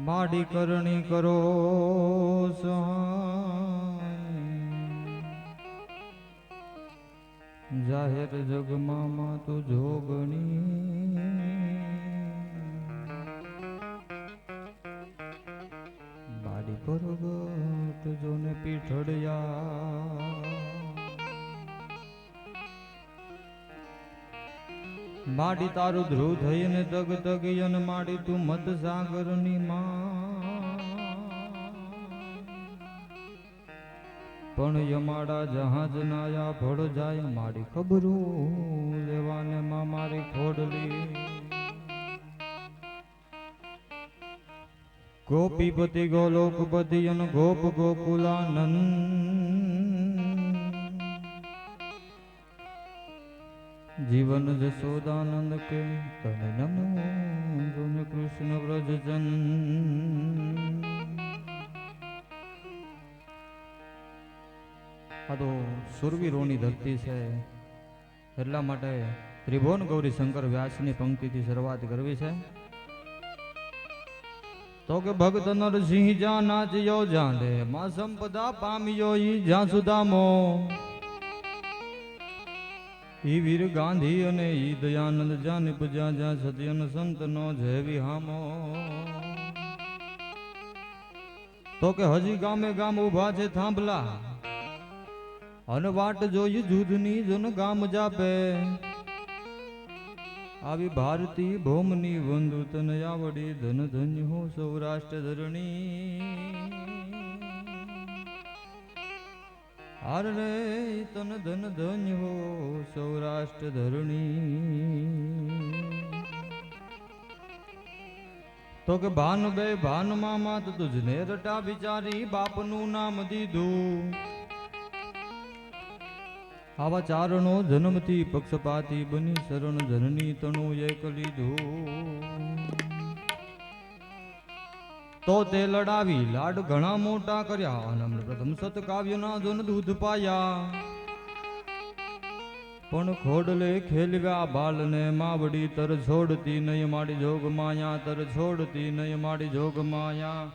માડી કરણી કરો જાહેર જગમાં તું જોગણી માડી પરગટ જોને પીઠડિયા માડી તારું ધ્રુવ થઈને તગ તગી અને માડી તું મત સાગરની માં પણ યમાડા જહાજ નાયા ભળ જાય માડી ખબરું લેવાને માં મારી ખોડલી ગોપીપતિ ગોલોકપતિ અને ગોપ ગોકુલાનંદ જીવન જશોદાનંદ કે તને નમો જોને કૃષ્ણ વ્રજજન આ તો સુરવીરોની ધરતી છે એટલા માટે ત્રિભુવન ગૌરી શંકર વ્યાસની પંક્તિથી શરૂઆત કરવી છે તો કે ભક્ત નરસિંહ જ્યાં નાચ્યો જ્યાં દે માં સંપદા પામ્યો ઈ જ્યાં સુદામો ઈ વીર ગાંધી અને ઈ દયાનંદ જ્યાં નિપજ્યા જ્યાં સત્યન સંતનો જય વિહામો તો કે હજી ગામે ગામ ઉભા છે થાંભલા અને વાટ જોઈ જુદની જન ગામ જાપે આવી ભારતી ભૌમની વંદુ તન આવડી ધન ધન્ય હો સૌરાષ્ટ્ર ધરણી હાર રે તન ધન ધન્ય હો સૌરાષ્ટ્ર ધરણી તો કે ભાન બે ભાન મામા તુજને રટા વિચારી બાપનું નામ દીધું આવા ચારણો જન્મથી પક્ષપાતી બની શરણ જનની તણું એક લીધું તો તે લડાવી લાડ ઘણા મોટા કર્યા અને પ્રથમ સતકાવ્યના જન દૂધ પાયા પણ ખોડલે ખેલવ્યા બાલને માવડી તર છોડતી નહીં માડી જોગ માયા તર છોડતી નહીં માડી જોગ માયા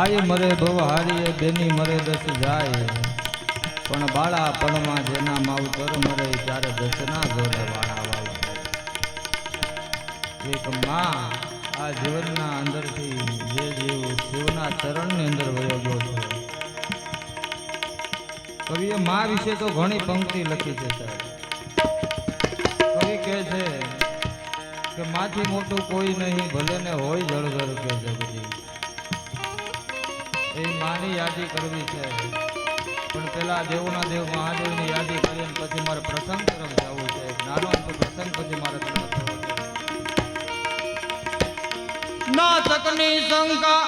બાઈ મરે ભવહારીએ બેની મરે દસ જાય પણ બાળા પણમાં જેના માવતર મરે ત્યારે દસના જોડે વાળા વાળા એક માં આ જીવનના અંદરથી જે જીવ શિવના ચરણની અંદર વયો ગયો છે. કવિએ માં વિશે તો ઘણી પંક્તિ લખી છે સાહેબ. કવિ કહે છે કે માથી મોટું કોઈ નહીં ભલે ને હોય જળધર કે જગજી. એ માની યાદી કરવી છે પણ પેલા દેવોના દેવ મહાદેવની યાદી કરીને પછી મારે પ્રસંગ તરફ જવું છે. નાનો પ્રસંગ પછી મારે તરફ જવું છે. નાથકની શંકા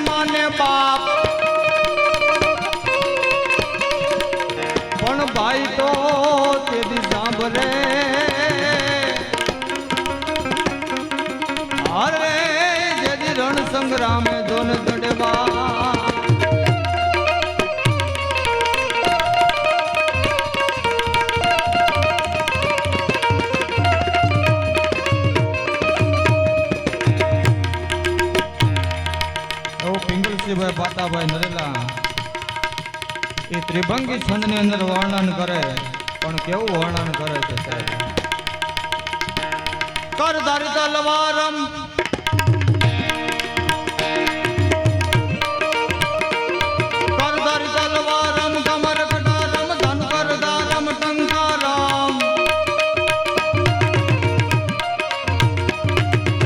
માને બાપ પણ ભાઈ તો તેદી સાંભળે અરે જેદી રણ સંગ્રામે જોન ચડવા ભાઈ પાતાભાઈ નરેલા એ ત્રિભંગી છંદ ની અંદર વર્ણન કરે પણ કેવું વર્ણન કરે છે સાહેબ. કરધારી તલવારમ કરધારી તલવારમ કમર કટારમ ધન કરદારમ ટંકારમ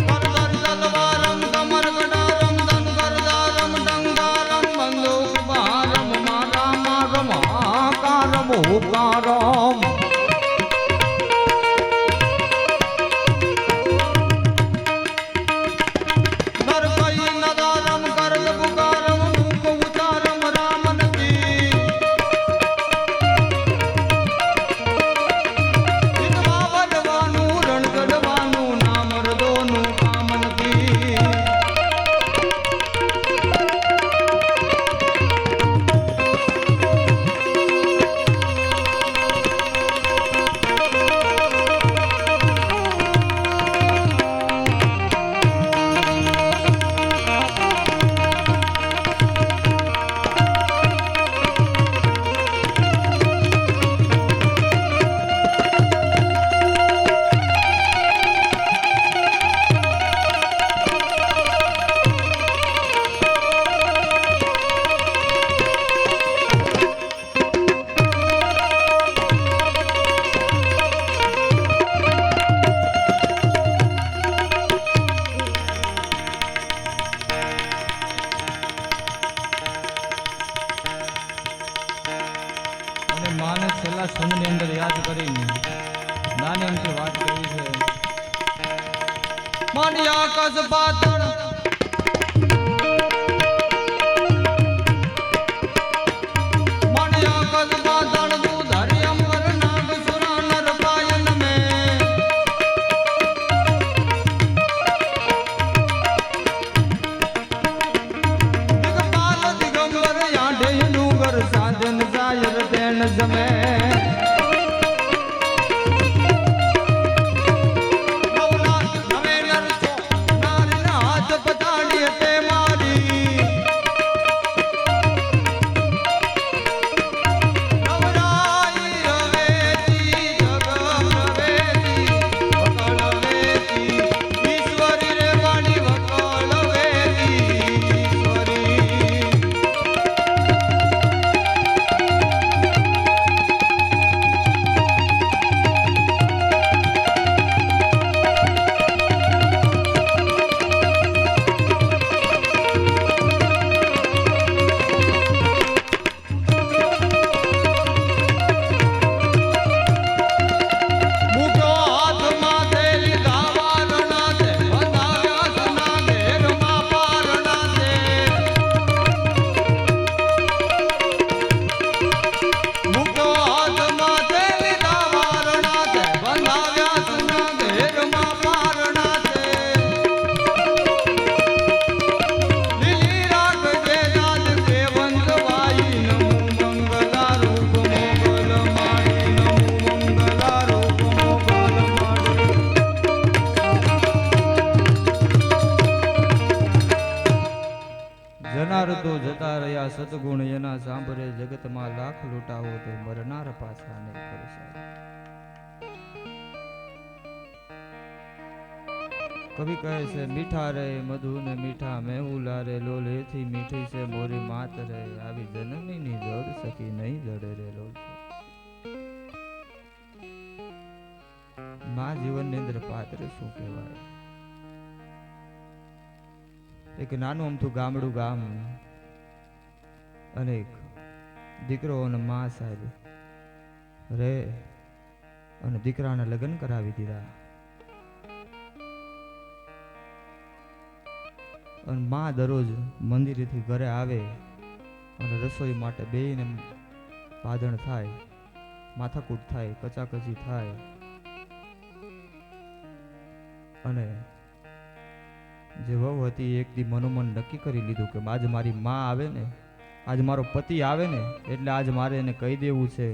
કરધારી તલવારમ કમર કટારમ ધન કરદારમ ટંકારમ બંદૂક બહારમ મારા મારમ આકારમ હુકારમ માને છેલ્લા છંદ ની અંદર યાદ કરીને નાની અમથી વાત કરી છે. માની આકાશ પાતળ માની આકાશ પાતળ દૂધારી અમર નાગ સુરા નર પાયન મે દિગપાલ દિગંબર યાડે ડુંગર સાધન જાયર તેણ જમે નવનાથ નવે નર મરનાર તો જતા રહ્યા, સદગુણ એના સાંભળે, જગતમાં લાખ લૂંટાવો તો મરનાર પાછા નહીં ફરશે. કવિ કહે છે, મીઠા રે મધુ ને મીઠા મેહુલા રે, લોલેથી મીઠી છે મોરી માત રે, આવી જનનીની જોડ સકી નહીં જડે રે લોલ. માં જીવનની અંદર પાત્ર શું કહેવાય? એક નાનું અમથું ગામડું ગામ, અનેક દીકરો અને માં સાહેબ રે, અને દીકરાના લગ્ન કરાવી દીધા. અને માં દરરોજ મંદિરેથી ઘરે આવે અને રસોઈ માટે બેયને બાંધણ થાય, માથાકૂટ થાય, કચાકચી થાય. અને જે વહુ હતી એક દી મનોમન નક્કી કરી લીધું કે આજ મારી માં આવે ને, આજ મારો પતિ આવે ને, એટલે આજ મારે એને કહી દેવું છે,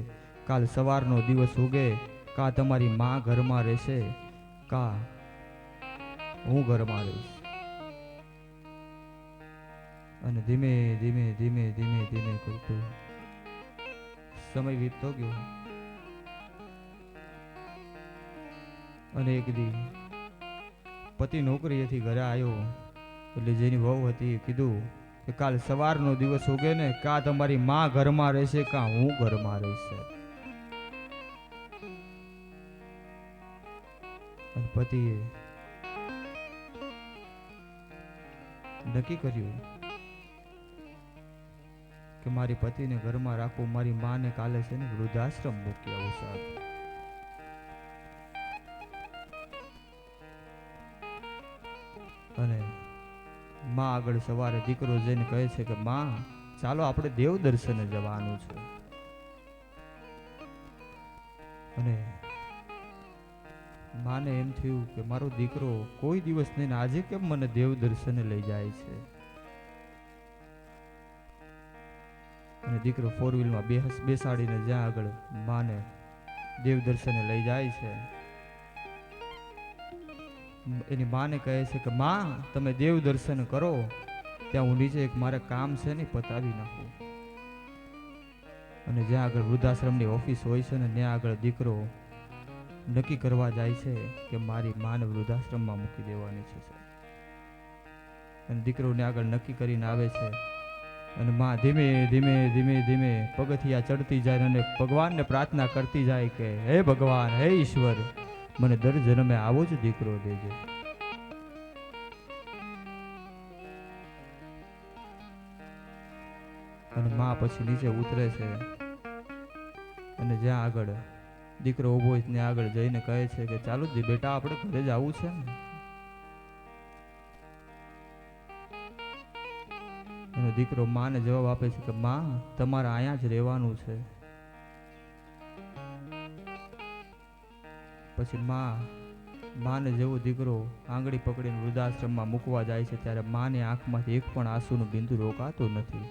કાલ સવારનો દિવસ ઉગે, કા તમારી માં ઘરમાં રહેશે, કા હું ઘરમાં રહીશ. અને ધીમે ધીમે ધીમે ધીમે ધીમે કરતું સમય વીતતો ગયો. અને એક દી પતિ નોકરીએથી ઘરે આવ્યો એટલે જેની વહુ હતી કીધું કે કાલ સવારનો દિવસ ઉગે ને, કા તમારી માં ઘરમાં રહેશે, કા હું ઘરમાં રહીશ. અને પતિએ નક્કી કર્યું કે મારી પતિને ઘરમાં રાખવું, મારી માને કાલે છે ને વૃદ્ધાશ્રમ મૂકી આવું સાહેબ. અને માં આગળ સવારે દીકરો જઈને કહે છે કે માં ચાલો આપણે દેવ દર્શને જવાનું છે. અને માને એમ થયું કે મારો દીકરો કોઈ દિવસ નહીં, આજે કેમ મને દેવ દર્શને લઈ જાય છે. અને દીકરો ફોર વ્હીલમાં બેસાડીને જ્યાં આગળ માને દેવ દર્શને લઈ જાય છે, એની માને કહે છે કે માં તમે દેવ દર્શન કરો, ત્યાં હું નીચે એક મારે કામ છે ને પતાવી નાખું. અને જ્યાં આગળ વૃદ્ધાશ્રમની ઓફિસ હોય છે ને ત્યાં આગળ દીકરો નક્કી કરવા જાય છે કે મારી માને વૃદ્ધાશ્રમમાં મૂકી દેવાની છે. અને દીકરોને આગળ નક્કી કરીને આવે છે. અને માં ધીમે ધીમે ધીમે ધીમે પગથિયા ચડતી જાય અને ભગવાનને પ્રાર્થના કરતી જાય કે હે ભગવાન, હે ઈશ્વર, મને દર જન્મે આવો જ દીકરો દેજે. અને માં પછી નીચે ઉતરે છે અને જ્યાં આગળ દીકરો ઉભો હોય ત્યાં આગળ જઈને કહે છે કે ચાલો જી બેટા આપણે ઘરે જ આવવું છે ને. એનો દીકરો માને જવાબ આપે છે કે માં તમારે અહીંયા જ રહેવાનું છે. પછી માને જેવો દીકરો આંગળી પકડીને વૃદ્ધાશ્રમમાં મૂકવા જાય છે ત્યારે માની આંખમાંથી એક પણ આંસુનું બિંદુ રોકાતું નથી.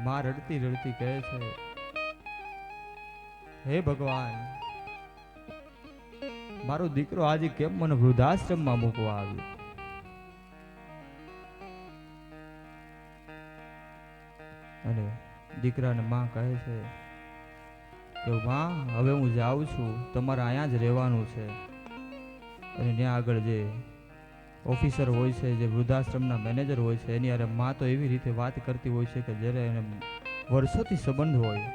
માં રડતી રડતી કહે છે હે ભગવાન, મારો દીકરો આજે કેમ મને વૃદ્ધાશ્રમમાં મૂકવા આવ્યો. અને દીકરાને માં કહે છે કે માં હવે હું જાઉં છું, તમારે અહીંયા જ રહેવાનું છે. અને ત્યાં આગળ જે ઓફિસર હોય છે, જે વૃદ્ધાશ્રમના મેનેજર હોય છે, એની અરે માં તો એવી રીતે વાત કરતી હોય છે કે જ્યારે એને વર્ષોથી સંબંધ હોય.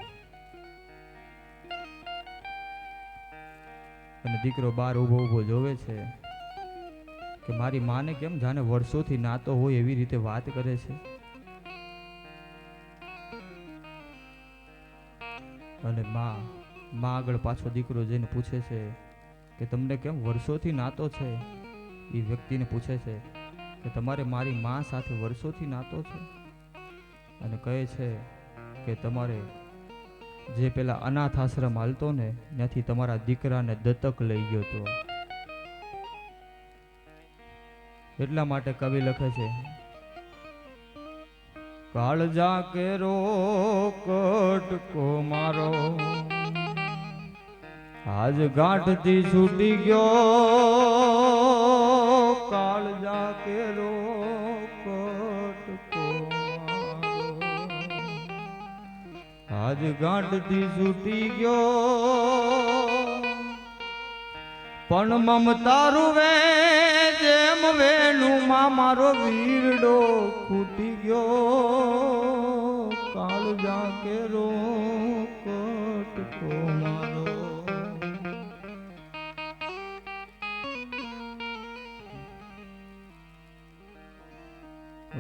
અને દીકરો બહાર ઊભો ઊભો જોવે છે કે મારી માને કેમ જાણે વર્ષોથી નાતો હોય એવી રીતે વાત કરે છે. અને માં આગળ પાછો દીકરો જઈને પૂછે છે કે તમને કેમ વર્ષોથી નાતો છે. એ વ્યક્તિને પૂછે છે કે તમારે મારી માં સાથે વર્ષોથી નાતો છે. અને કહે છે કે તમારે જે પેલા અનાથ આશ્રમ હાલતો ને ત્યાંથી તમારા દીકરાને દત્તક લઈ ગયો તો. એટલા માટે કવિ લખે છે કાળજા કેરો કટકો મારો આજ ગાંઠથી છૂટી ગયો. કાળજા કેરો આજ ગાંઠથી છૂટી ગયો પણ મમતારું વે જેમ વેણું માં મારો વીરડો ખૂટી ગયો કાળ જાકે રો કટકો મારો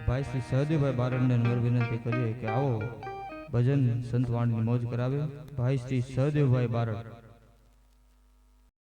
ભાઈ શ્રી સહદેવભાઈ બારડને નમ્ર વિનંતી કરીએ કે આવો ભજન સંતવાણીની મોજ કરાવે. ભાઈ શ્રી સહદેવભાઈ બારડ.